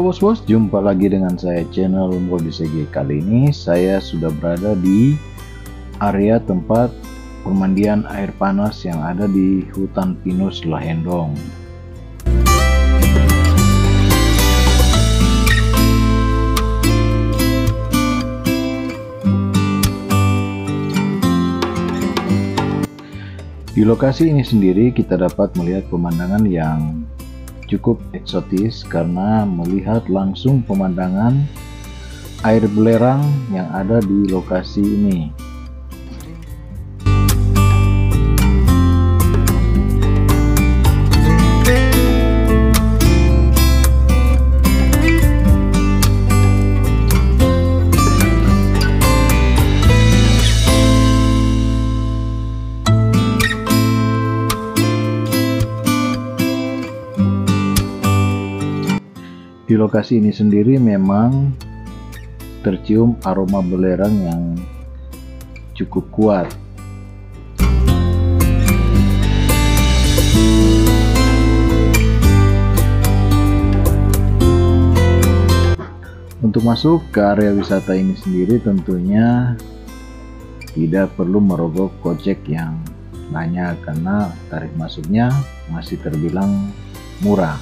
bos-bos, jumpa lagi dengan saya channel Modi SG. Kali ini saya sudah berada di area tempat pemandian air panas yang ada di hutan pinus Lahendong. Di lokasi ini sendiri kita dapat melihat pemandangan yang cukup eksotis karena melihat langsung pemandangan air belerang yang ada di lokasi ini. Di lokasi ini sendiri memang tercium aroma belerang yang cukup kuat. Untuk masuk ke area wisata ini sendiri tentunya tidak perlu merogoh kocek yang banyak karena tarif masuknya masih terbilang murah.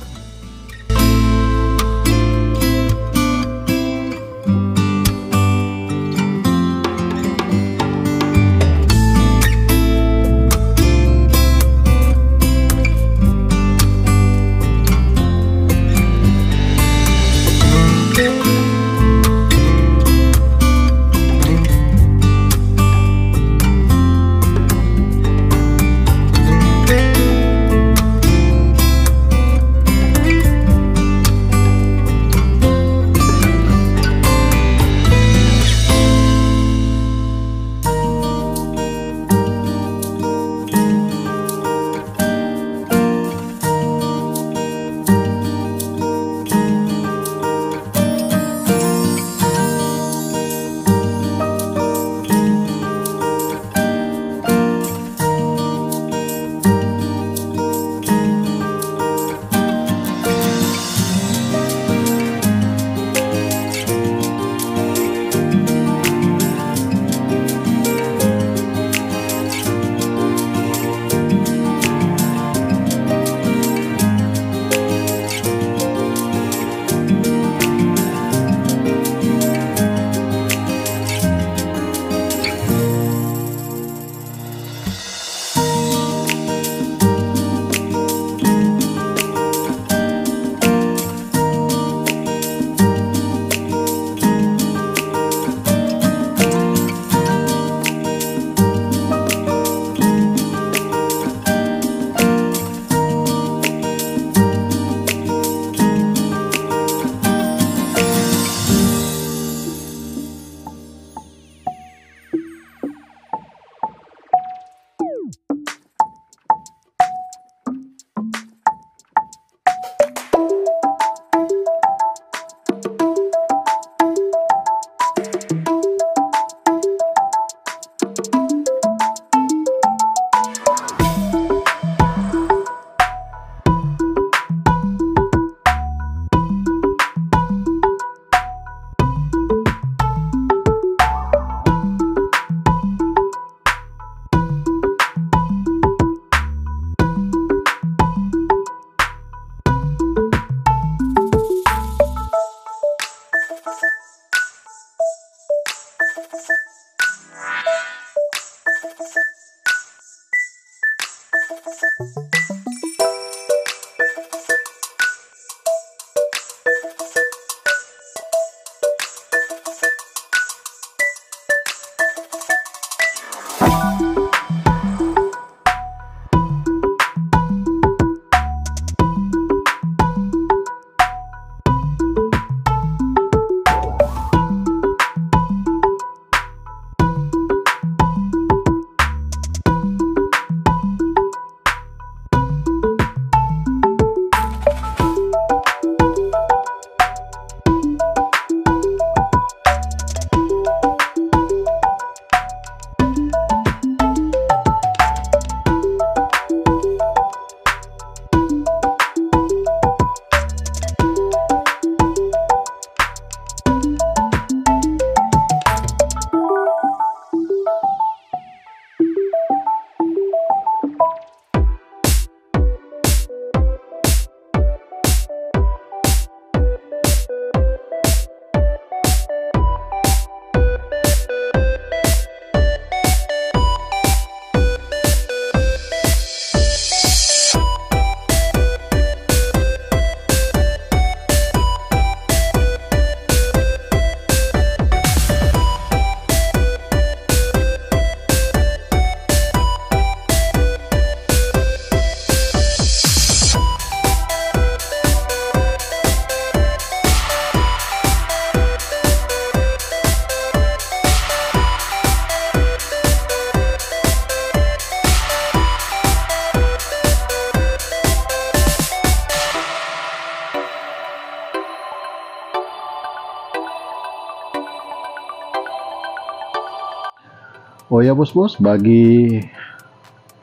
Oh ya bos-bos, bagi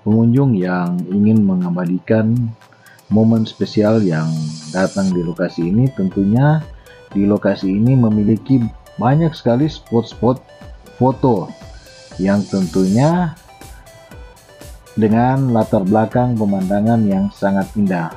pengunjung yang ingin mengabadikan momen spesial yang datang di lokasi ini, tentunya di lokasi ini memiliki banyak sekali spot-spot foto yang tentunya dengan latar belakang pemandangan yang sangat indah.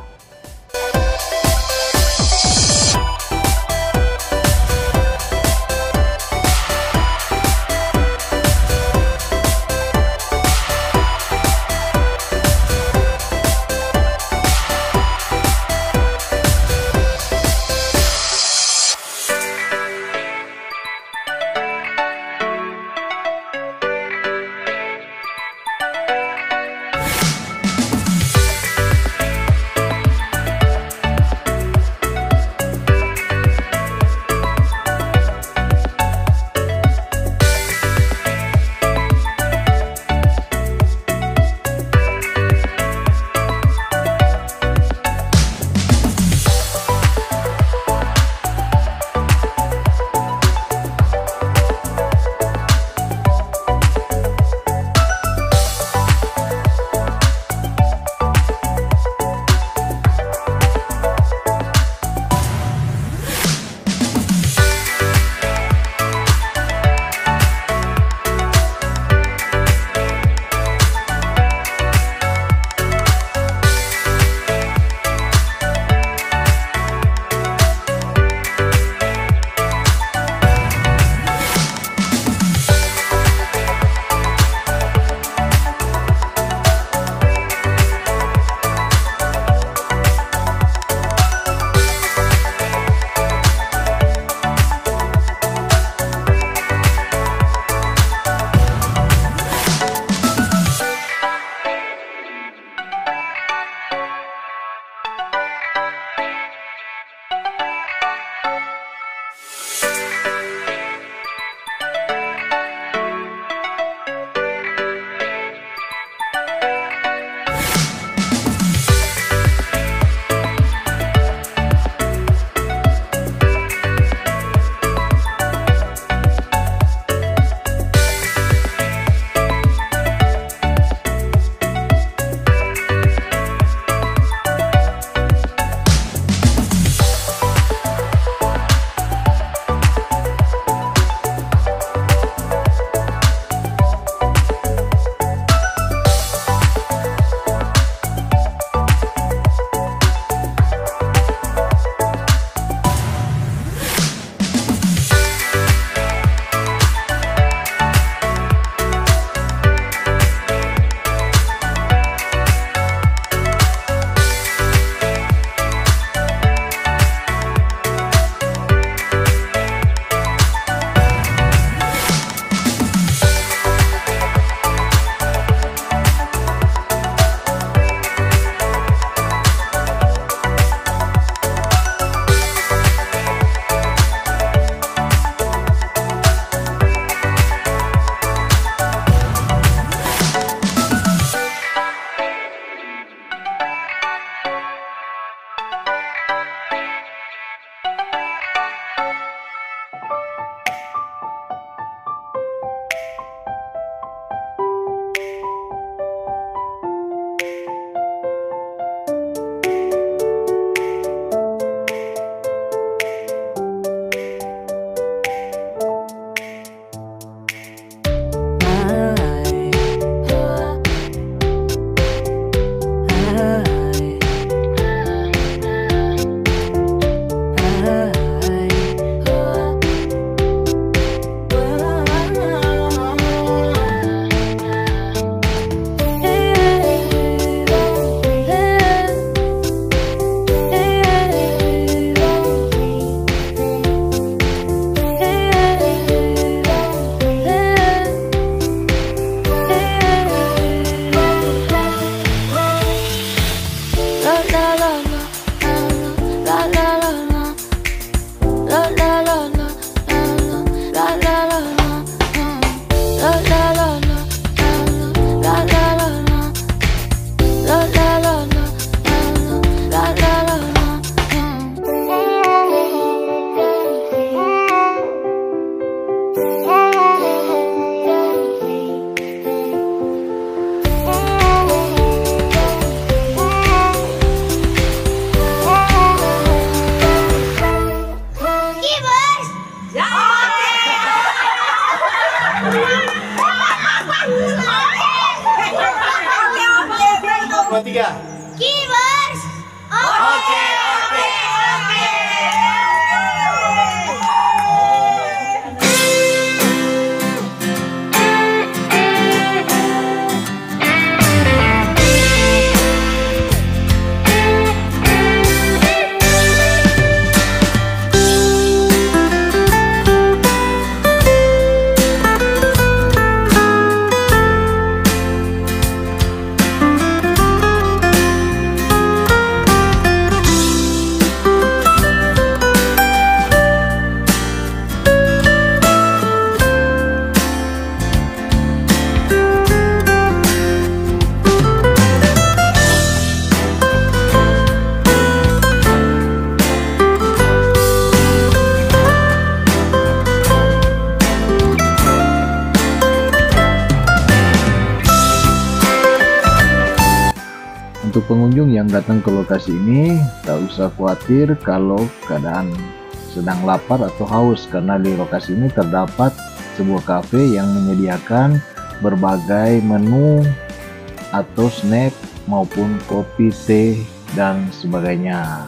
Dua, tiga. Kibers. Oke. Untuk pengunjung yang datang ke lokasi ini, tak usah khawatir kalau keadaan sedang lapar atau haus, karena di lokasi ini terdapat sebuah kafe yang menyediakan berbagai menu atau snack maupun kopi, teh, dan sebagainya.